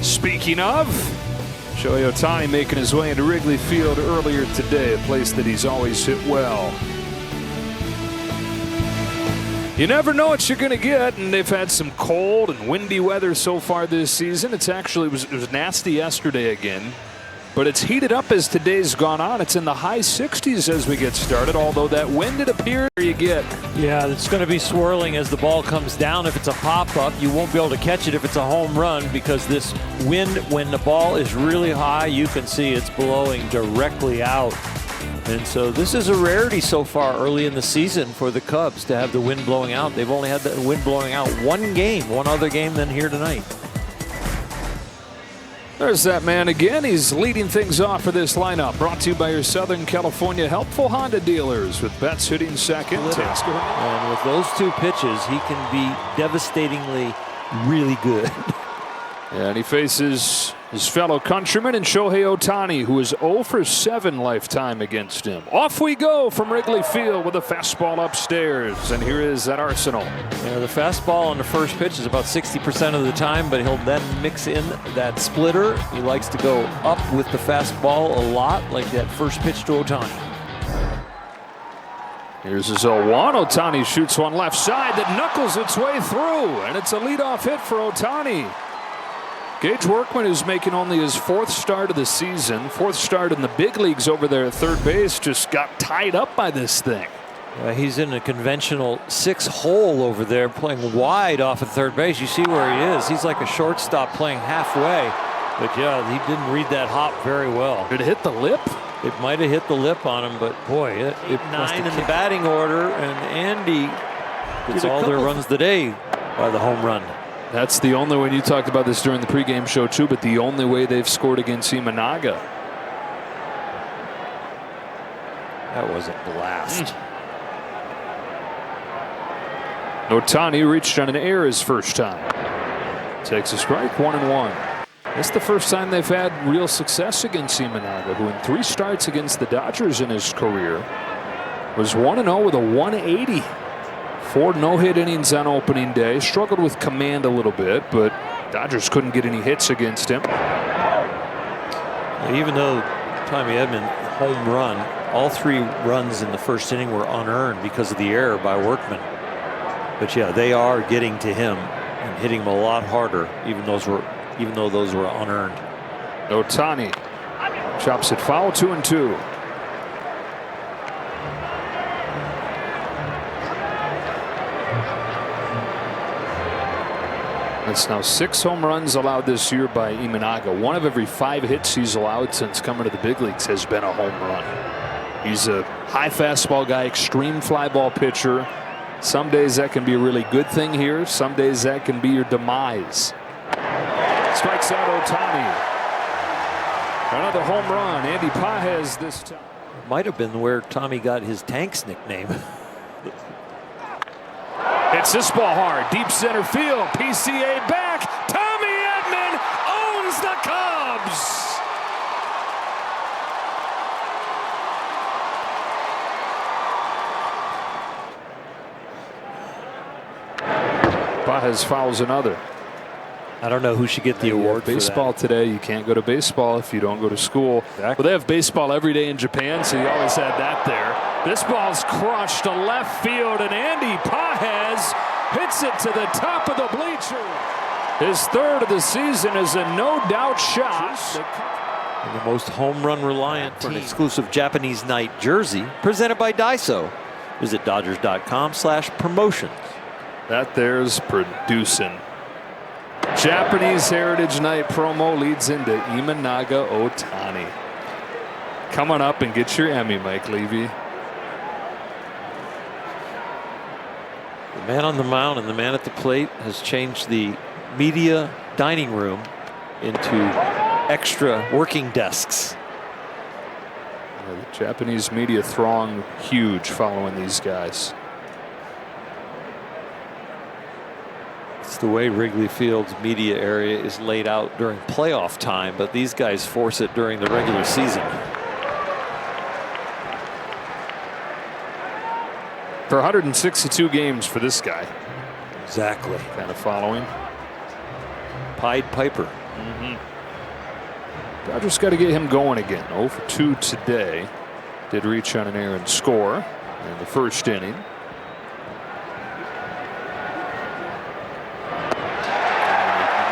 Speaking of, Shohei Ohtani making his way into Wrigley Field earlier today, a place that he's always hit well. You never know what you're going to get, and they've had some cold and windy weather so far this season. It was nasty yesterday again, but it's heated up as today's gone on. It's in the high 60s as we get started, although that wind, it appears, you get. Yeah, it's going to be swirling as the ball comes down. If it's a pop-up, you won't be able to catch it if it's a home run, because this wind, when the ball is really high, you can see it's blowing directly out. And so this is a rarity so far early in the season for the Cubs to have the wind blowing out. They've only had the wind blowing out one other game than here tonight. There's that man again. He's leading things off for this lineup. Brought to you by your Southern California helpful Honda dealers, with Betts hitting second. And with those two pitches, he can be devastatingly really good. And he faces his fellow countryman in Shohei Ohtani, who is 0 for 7 lifetime against him. Off we go from Wrigley Field with a fastball upstairs. And here is that arsenal. Yeah, the fastball on the first pitch is about 60% of the time, but he'll then mix in that splitter. He likes to go up with the fastball a lot, like that first pitch to Ohtani. Here's his 0-1. Ohtani shoots one left side that knuckles its way through, and it's a leadoff hit for Ohtani. Gage Workman, who's making only his 4th start of the season, 4th start in the big leagues over there at third base, just got tied up by this thing. He's in a conventional 6-hole over there, playing wide off of third base. You see where he is. He's like a shortstop playing halfway. But yeah, he didn't read that hop very well. Did it hit the lip? It might have hit the lip on him, but boy, it 9 in the batting order, and Andy gets all their runs today by the home run. That's the only way. You talked about this during the pregame show too, but the only way they've scored against Imanaga. That was a blast. Ohtani reached on an error his first time. Takes a strike, 1-1. It's the first time they've had real success against Imanaga, who in 3 starts against the Dodgers in his career was 1-0 with a 180. 4 no-hit innings on opening day. Struggled with command a little bit, but Dodgers couldn't get any hits against him. Even though Tommy Edman home run, all 3 runs in the first inning were unearned because of the error by Workman. But yeah, they are getting to him and hitting him a lot harder, even though those were unearned. Ohtani chops it foul, 2-2. It's now 6 home runs allowed this year by Imanaga. 1 of every 5 hits he's allowed since coming to the big leagues has been a home run. He's a high fastball guy, extreme fly ball pitcher. Some days that can be a really good thing here. Some days that can be your demise. Strikes out Ohtani. Another home run. Andy Pages this time. Might have been where Tommy got his Tanks nickname. Hits this ball hard, deep center field. PCA back. Tommy Edman owns the Cubs. Pages fouls another. I don't know who should get the award for baseball that. Today. You can't go to baseball if you don't go to school. Exactly. Well, they have baseball every day in Japan, so you always had that there. This ball's crushed to left field, and Andy Pages hits it to the top of the bleacher. His 3rd of the season is a no-doubt shot. And the most home run reliant for an exclusive Japanese night jersey presented by Daiso. Visit Dodgers.com/promotions. That there's producing. Japanese Heritage Night promo leads into Imanaga Ohtani. Come on up and get your Emmy, Mike Levy. The man on the mound and the man at the plate has changed the media dining room into extra working desks. The Japanese media throng huge following these guys. It's the way Wrigley Field's media area is laid out during playoff time, but these guys force it during the regular season. For 162 games for this guy. Exactly. Kind of following. Pied Piper. Dodgers got to get him going again. 0 for 2 today. Did reach on an error and score in the first inning.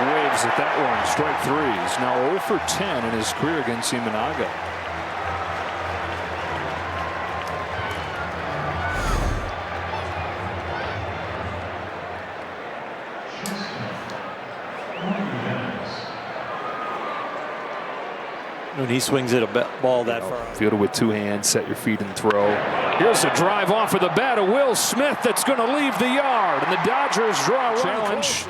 Waves at that one. Strike 3. He's now 0 for 10 in his career against Imanaga. When he swings at a ball that far. Field it with 2 hands, set your feet and throw. Here's a drive off of the bat of Will Smith that's going to leave the yard, and the Dodgers draw a challenge.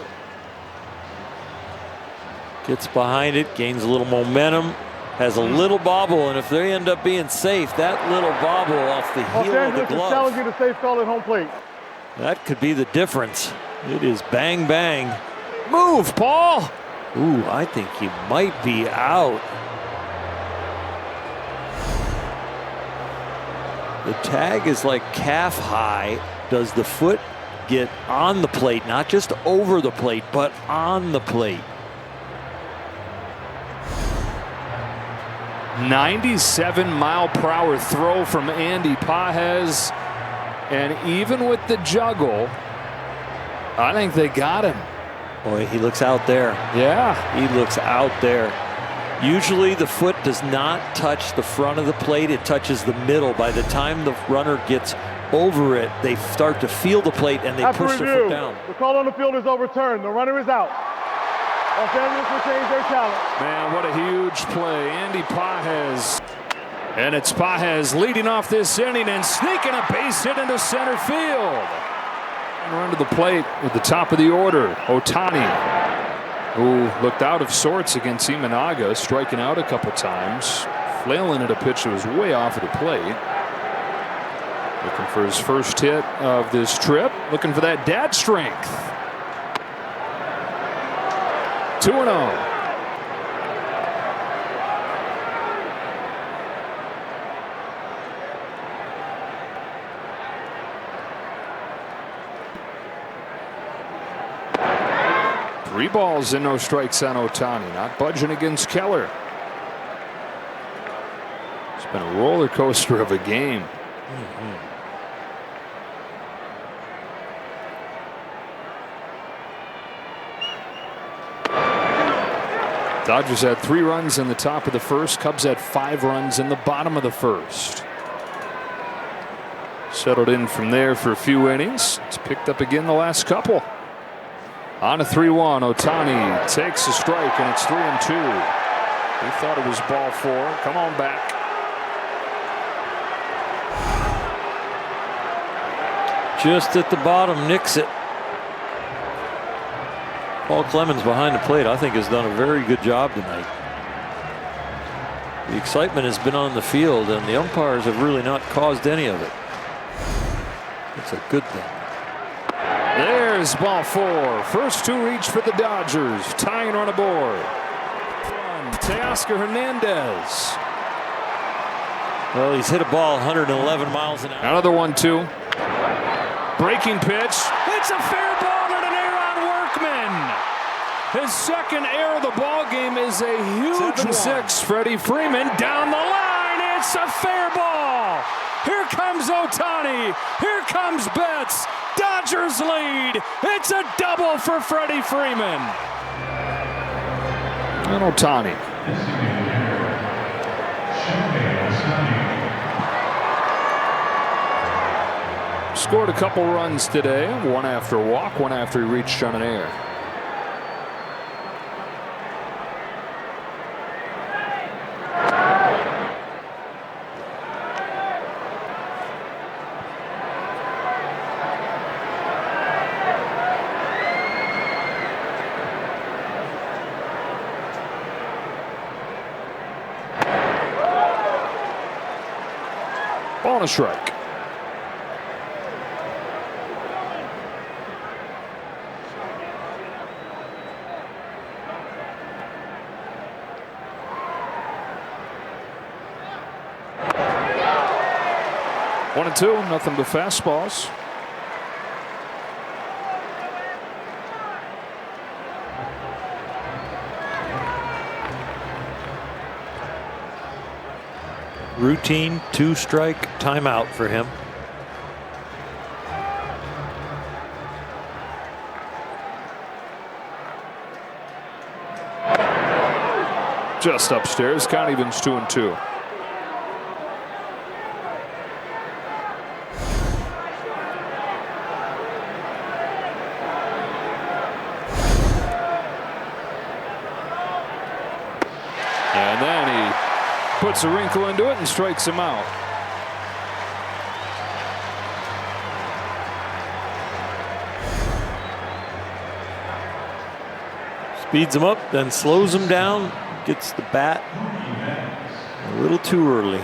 Gets behind it, gains a little momentum, has a little bobble, and if they end up being safe, that little bobble off the heel of the glove. Challenging the safe call at home plate. That could be the difference. It is bang bang. Move, Paul. Ooh, I think he might be out. The tag is like calf high. Does the foot get on the plate, not just over the plate, but on the plate? 97-mile-per-hour throw from Andy Pages, and even with the juggle, I think they got him. Boy, he looks out there. Yeah, he looks out there. Usually the foot does not touch the front of the plate, it touches the middle. By the time the runner gets over it, they start to feel the plate and they push their foot down. The call on the field is overturned. The runner is out. Los Angeles retains their challenge. Man, what a huge play. Andy Pages. And it's Pages leading off this inning and sneaking a base hit into center field. And run to the plate at the top of the order, Ohtani, who looked out of sorts against Imanaga, striking out a couple times, flailing at a pitch that was way off of the plate. Looking for his first hit of this trip, looking for that dad strength. 2-0. Three balls and no strikes on Ohtani, not budging against Keller. It's been a roller coaster of a game. Dodgers had 3 runs in the top of the first. Cubs had 5 runs in the bottom of the first. Settled in from there for a few innings. It's picked up again the last couple. On a 3-1, Ohtani takes a strike, and it's 3-2. He thought it was ball 4. Come on back. Just at the bottom, nicks it. Paul Clemens behind the plate, I think, has done a very good job tonight. The excitement has been on the field, and the umpires have really not caused any of it. It's a good thing. There's ball 4. First 2 reach for the Dodgers. Tying run aboard. Teoscar Hernandez. Well, he's hit a ball 111 miles an hour. Another 1-2. Breaking pitch. It's a fair ball and an error on Workman. His second error of the ball game is a huge 7-6. Freddie Freeman down the line. It's a fair ball. Here comes Ohtani. Here comes Betts. Dodgers lead. It's a double for Freddie Freeman. And Ohtani. Scored a couple runs today. One after a walk, one after he reached on an error. Ball and a strike. One and 2, nothing but fastballs. Routine 2-strike timeout for him. Just upstairs. Count evens 2-2. And then he puts a wrinkle into it and strikes him out. Speeds him up, then slows him down. Gets the bat a little too early.